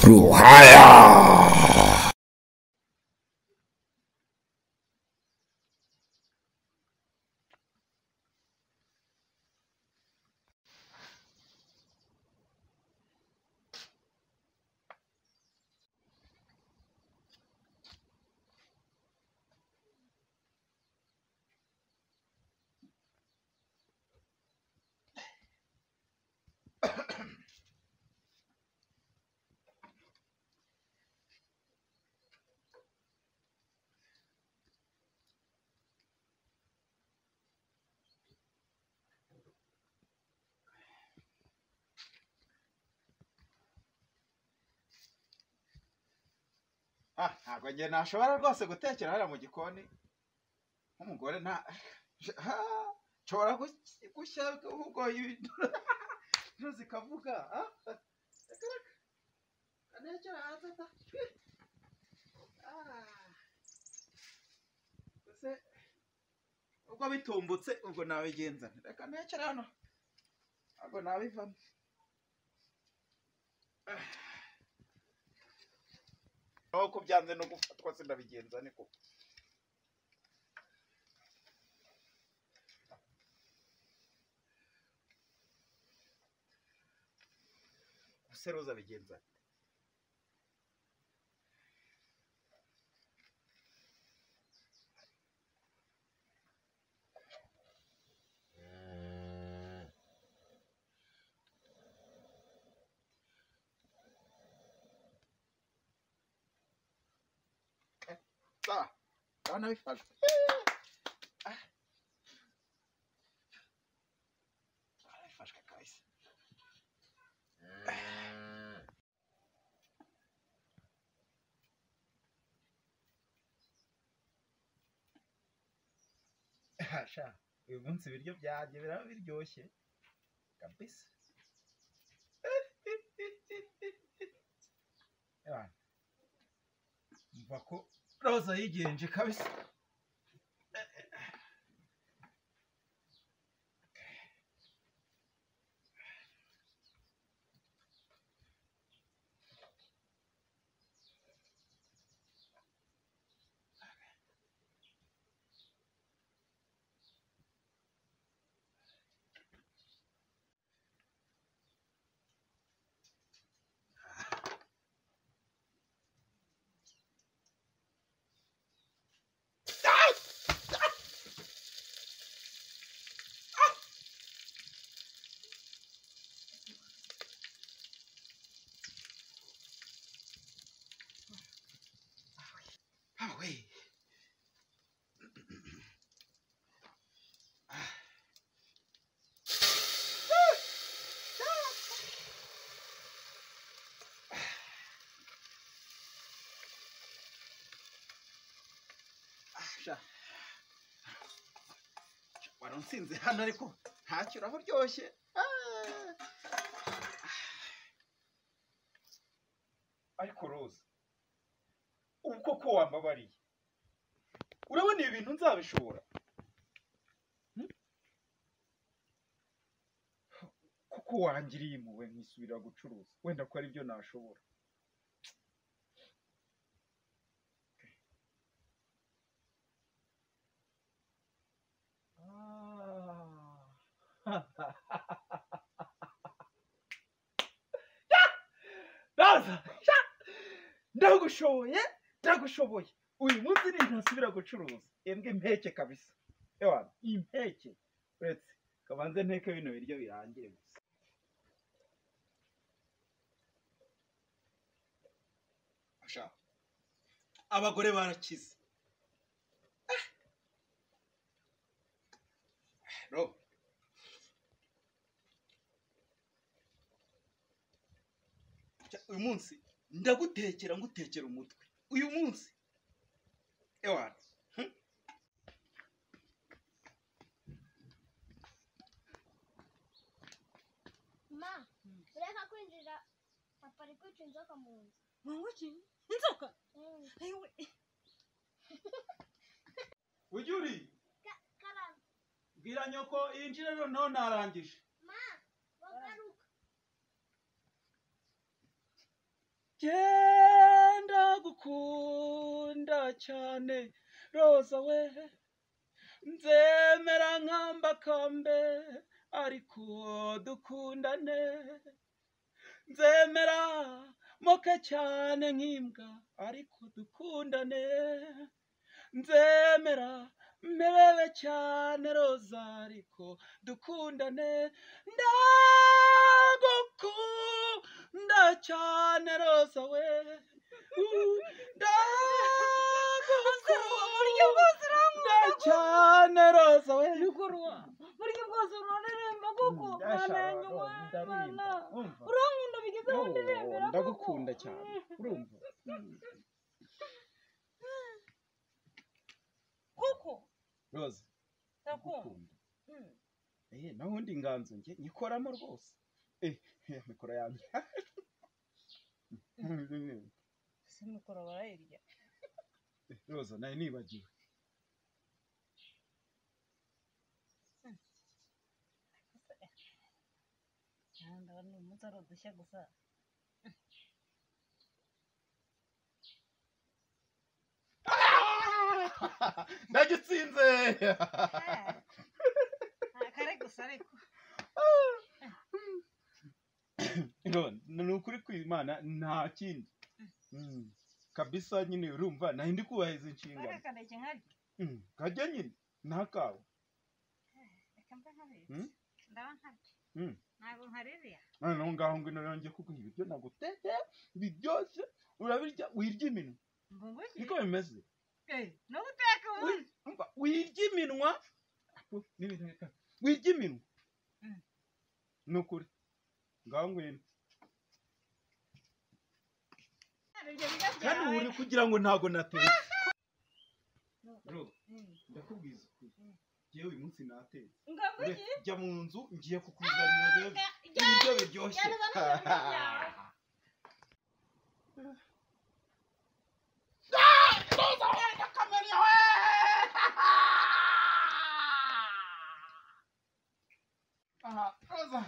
Ruhaya! ntabwo njye nashobora rwose gutekera hariya mu gikoni nk'umugore nshobora gushya ahubwo ibintu zikavuga kanekera hanze ese ubwo bitumbutse ubwo nabigenza reka nekera hano ntabwo nabivamo nuko byanze no gufatwa sindabigenza niko useruza bigenza Ana bifashe bifashwe kabisa sha uyu munsi ibiryo byanjye biraba biryoshye kabisa mva ko roza yigenje kabisa waronsinze hano ariko ntacyo uraho uryoshye ariko Roza ubu koko wambabariye urabona ibi bintu nzabishobora kuko wangiriye impuhwe nkisubira gucuruza wenda ko ari byo nashobora ndagushoboye uyu munsi nintasubira gucuruza embwe impeke kabisa ewa impeke uretse kabanze nteke bino biryo birangire gusa asha abagore barakize ro uyu munsi ndagutekera ngutekera umutwe uyu munsi ewa ma ureka kwinjira papa ari kwica inzoka mu nzu Mwanguki inzoka ayiwe ujuri karame bwira nyoko yinjire noneho narangije ma bagaruka genda gukunda cyane roza we nzemera nkamba kambe ariko dukundane nzemera moke cyane nk'imbwa ariko dukundane nzemera mebebe cyane roza ariko dukundane ndagukunda cyane roza we ndagukunda cyane roza we burya bwose uraririmba kuko namenye umwana urankunda bigeze aho ndirimbira ndagukunda cyane urumva kuko roza ndakunda naho ndi inganzo njye nyikoramo rwose mikoro yanjye ese mikoro barayirya roza nayo nibagiwe ndabona uyu munsi ari udushya gusa ndagitsinze kare gusa ariko ni ukuri kw'Imana nta kindi kabisa nyine urumva naho ndi kubahiriza inshingano barakandeke nkaryo kajya nyine ntakawe reka mbe nkabizi ndaba nkaryo ntabwo nkaririya noneho ngaho ngwino rero njye kuguha ibiryo nagutekeye biryoshye urabirya wirya iminwa niko bimeze no guteka ubundi wirya iminwa wirya iminwa ni ukuri ngaho ngwino kandi uri kugira ngo ntabwo natetse ndakubwiza ukuri ngewe uyu munsi natetse jya mu nzu ngiye kukuzanira rero ibiryo biryoshye Roza